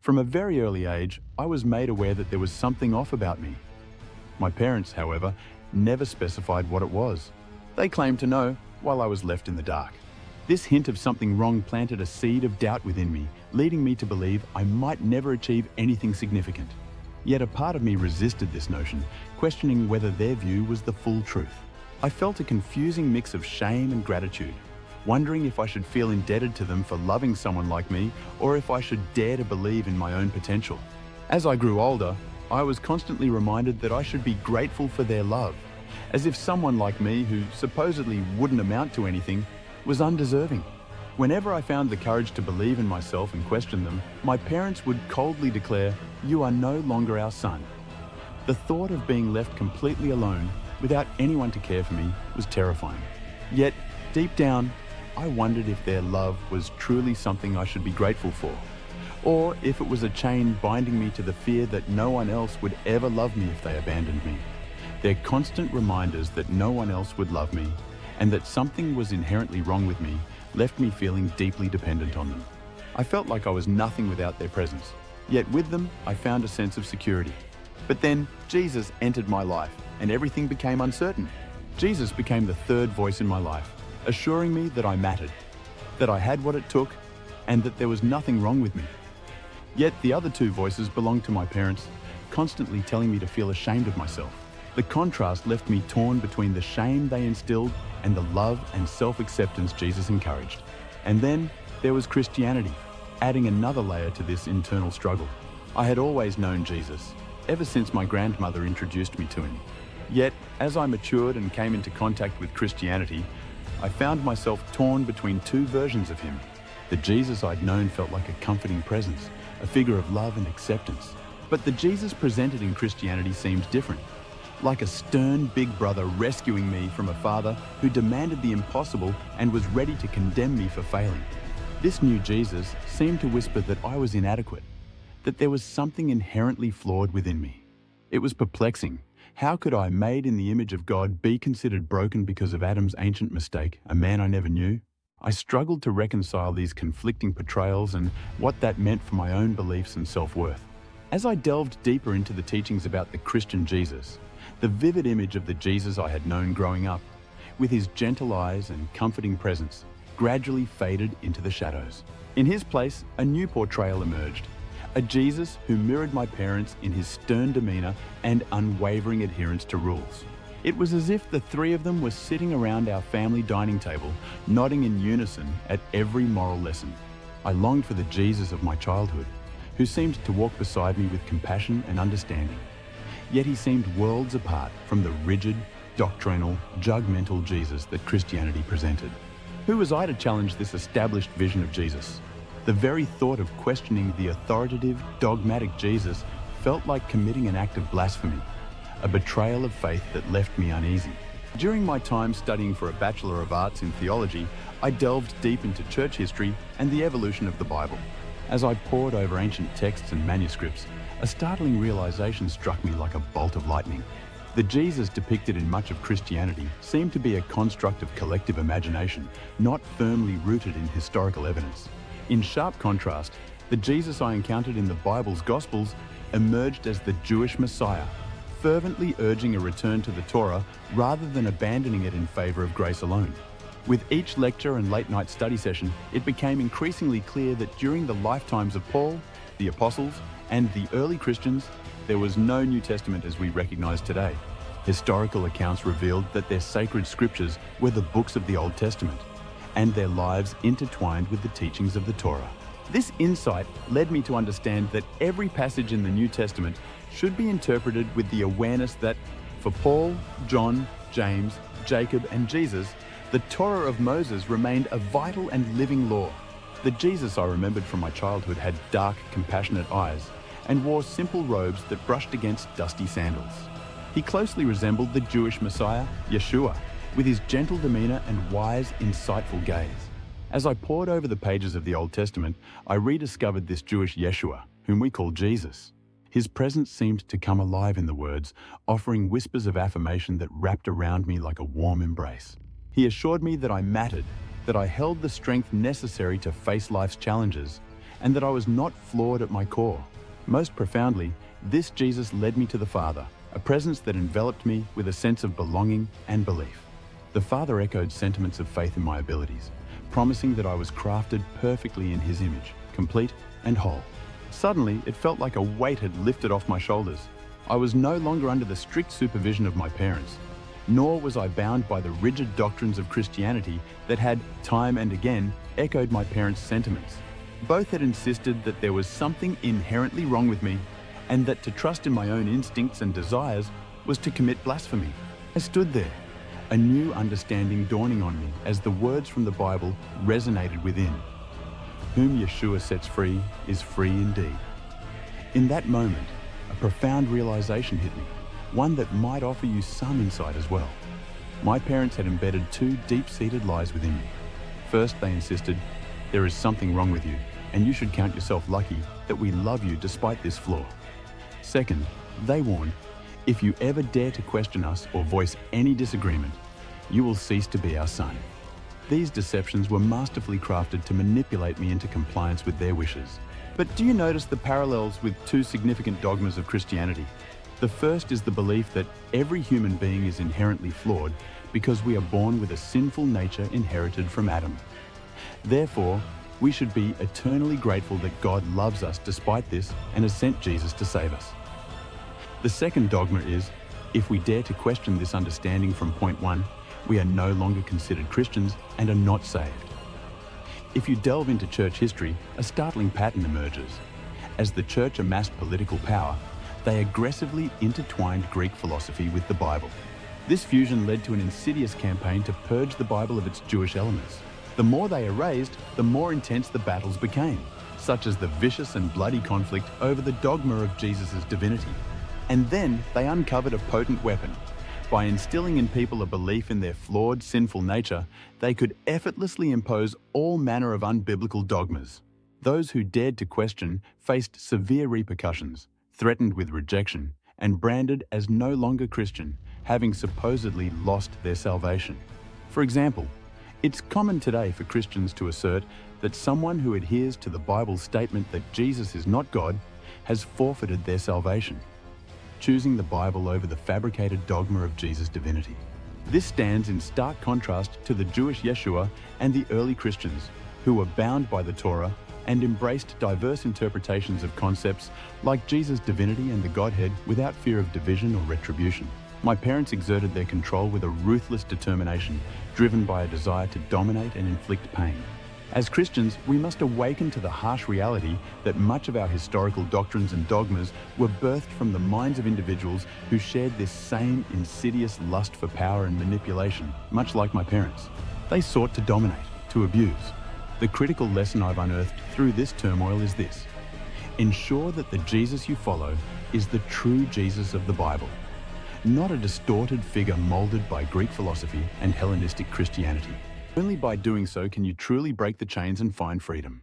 From a very early age, I was made aware that there was something off about me. My parents, however, never specified what it was. They claimed to know, while I was left in the dark. This hint of something wrong planted a seed of doubt within me, leading me to believe I might never achieve anything significant. Yet a part of me resisted this notion, questioning whether their view was the full truth. I felt a confusing mix of shame and gratitude, wondering if I should feel indebted to them for loving someone like me, or if I should dare to believe in my own potential. As I grew older, I was constantly reminded that I should be grateful for their love, as if someone like me, who supposedly wouldn't amount to anything, was undeserving. Whenever I found the courage to believe in myself and question them, my parents would coldly declare, "You are no longer our son." The thought of being left completely alone, without anyone to care for me, was terrifying. Yet, deep down, I wondered if their love was truly something I should be grateful for, or if it was a chain binding me to the fear that no one else would ever love me if they abandoned me. Their constant reminders that no one else would love me, and that something was inherently wrong with me, left me feeling deeply dependent on them. I felt like I was nothing without their presence, yet with them I found a sense of security. But then Jesus entered my life, and everything became uncertain. Jesus became the third voice in my life, assuring me that I mattered, that I had what it took, and that there was nothing wrong with me. Yet the other two voices belonged to my parents, constantly telling me to feel ashamed of myself. The contrast left me torn between the shame they instilled and the love and self-acceptance Jesus encouraged. And then there was Christianity, adding another layer to this internal struggle. I had always known Jesus, ever since my grandmother introduced me to him. Yet, as I matured and came into contact with Christianity, I found myself torn between two versions of him. The Jesus I'd known felt like a comforting presence, a figure of love and acceptance. But the Jesus presented in Christianity seemed different, like a stern big brother rescuing me from a father who demanded the impossible and was ready to condemn me for failing. This new Jesus seemed to whisper that I was inadequate, that there was something inherently flawed within me. It was perplexing. How could I, made in the image of God, be considered broken because of Adam's ancient mistake, a man I never knew? I struggled to reconcile these conflicting portrayals and what that meant for my own beliefs and self-worth. As I delved deeper into the teachings about the Christian Jesus, the vivid image of the Jesus I had known growing up, with his gentle eyes and comforting presence, gradually faded into the shadows. In his place, a new portrayal emerged, a Jesus who mirrored my parents in his stern demeanor and unwavering adherence to rules. It was as if the three of them were sitting around our family dining table, nodding in unison at every moral lesson. I longed for the Jesus of my childhood, who seemed to walk beside me with compassion and understanding. Yet he seemed worlds apart from the rigid, doctrinal, judgmental Jesus that Christianity presented. Who was I to challenge this established vision of Jesus? The very thought of questioning the authoritative, dogmatic Jesus felt like committing an act of blasphemy, a betrayal of faith that left me uneasy. During my time studying for a Bachelor of Arts in theology, I delved deep into church history and the evolution of the Bible. As I pored over ancient texts and manuscripts, a startling realization struck me like a bolt of lightning. The Jesus depicted in much of Christianity seemed to be a construct of collective imagination, not firmly rooted in historical evidence. In sharp contrast, the Jesus I encountered in the Bible's Gospels emerged as the Jewish Messiah, fervently urging a return to the Torah rather than abandoning it in favor of grace alone. With each lecture and late-night study session, it became increasingly clear that during the lifetimes of Paul, the apostles, and the early Christians, there was no New Testament as we recognize today. Historical accounts revealed that their sacred scriptures were the books of the Old Testament, and their lives intertwined with the teachings of the Torah. This insight led me to understand that every passage in the New Testament should be interpreted with the awareness that, for Paul, John, James, Jacob, and Jesus, the Torah of Moses remained a vital and living law. The Jesus I remembered from my childhood had dark, compassionate eyes and wore simple robes that brushed against dusty sandals. He closely resembled the Jewish Messiah, Yeshua, with his gentle demeanor and wise, insightful gaze. As I pored over the pages of the Old Testament, I rediscovered this Jewish Yeshua, whom we call Jesus. His presence seemed to come alive in the words, offering whispers of affirmation that wrapped around me like a warm embrace. He assured me that I mattered, that I held the strength necessary to face life's challenges, and that I was not flawed at my core. Most profoundly, this Jesus led me to the Father, a presence that enveloped me with a sense of belonging and belief. The Father echoed sentiments of faith in my abilities, promising that I was crafted perfectly in His image, complete and whole. Suddenly, it felt like a weight had lifted off my shoulders. I was no longer under the strict supervision of my parents, nor was I bound by the rigid doctrines of Christianity that had, time and again, echoed my parents' sentiments. Both had insisted that there was something inherently wrong with me, and that to trust in my own instincts and desires was to commit blasphemy. I stood there, a new understanding dawning on me as the words from the Bible resonated within. Whom Yeshua sets free is free indeed. In that moment, a profound realization hit me, one that might offer you some insight as well. My parents had embedded two deep-seated lies within me. First, they insisted, there is something wrong with you, and you should count yourself lucky that we love you despite this flaw. Second, they warned, if you ever dare to question us or voice any disagreement, you will cease to be our son. These deceptions were masterfully crafted to manipulate me into compliance with their wishes. But do you notice the parallels with two significant dogmas of Christianity? The first is the belief that every human being is inherently flawed because we are born with a sinful nature inherited from Adam. Therefore, we should be eternally grateful that God loves us despite this and has sent Jesus to save us. The second dogma is, if we dare to question this understanding from point one, we are no longer considered Christians and are not saved. If you delve into church history, a startling pattern emerges. As the church amassed political power, they aggressively intertwined Greek philosophy with the Bible. This fusion led to an insidious campaign to purge the Bible of its Jewish elements. The more they erased, the more intense the battles became, such as the vicious and bloody conflict over the dogma of Jesus' divinity. And then they uncovered a potent weapon. By instilling in people a belief in their flawed, sinful nature, they could effortlessly impose all manner of unbiblical dogmas. Those who dared to question faced severe repercussions, threatened with rejection, and branded as no longer Christian, having supposedly lost their salvation. For example, it's common today for Christians to assert that someone who adheres to the Bible's statement that Jesus is not God has forfeited their salvation, choosing the Bible over the fabricated dogma of Jesus' divinity. This stands in stark contrast to the Jewish Yeshua and the early Christians, who were bound by the Torah and embraced diverse interpretations of concepts like Jesus' divinity and the Godhead without fear of division or retribution. My parents exerted their control with a ruthless determination, driven by a desire to dominate and inflict pain. As Christians, we must awaken to the harsh reality that much of our historical doctrines and dogmas were birthed from the minds of individuals who shared this same insidious lust for power and manipulation, much like my parents. They sought to dominate, to abuse. The critical lesson I've unearthed through this turmoil is this: ensure that the Jesus you follow is the true Jesus of the Bible, not a distorted figure molded by Greek philosophy and Hellenistic Christianity. Only by doing so can you truly break the chains and find freedom.